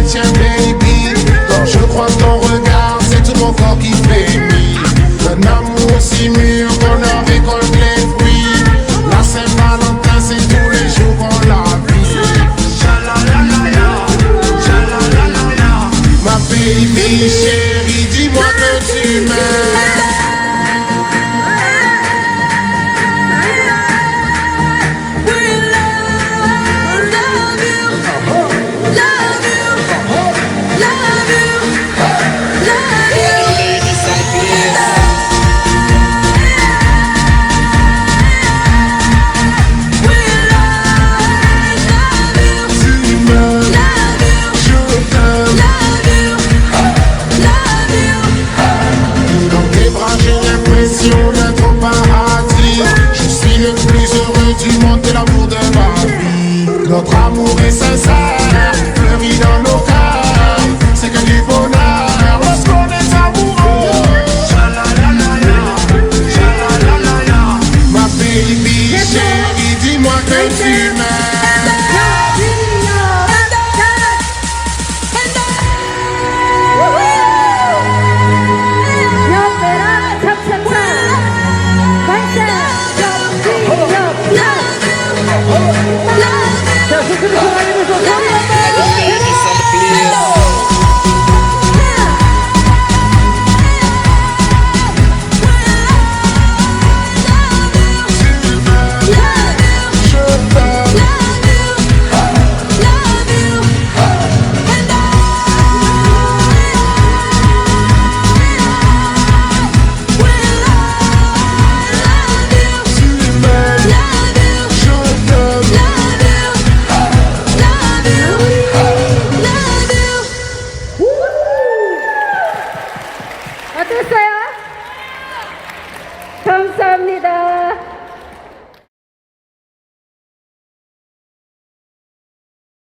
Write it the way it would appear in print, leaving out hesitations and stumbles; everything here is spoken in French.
tien, baby. Quand je croise ton regard, c'est tout mon corps qui frémit. Un amour si mûr qu'on en récolte les fruits. La Saint-Valentin, c'est tous les jours qu'on la vit. Ma baby chérie, dis-moi que tu m'aimes. D'être au paradis. Je suis le plus heureux du monde, t'es l'amour de ma vie. Notre amour est sincère, fleuri dans nos cœurs. C'est que du bonheur lorsqu'on est amoureux. Ma baby chérie, dis-moi que tu m'aimes. 어땠어요?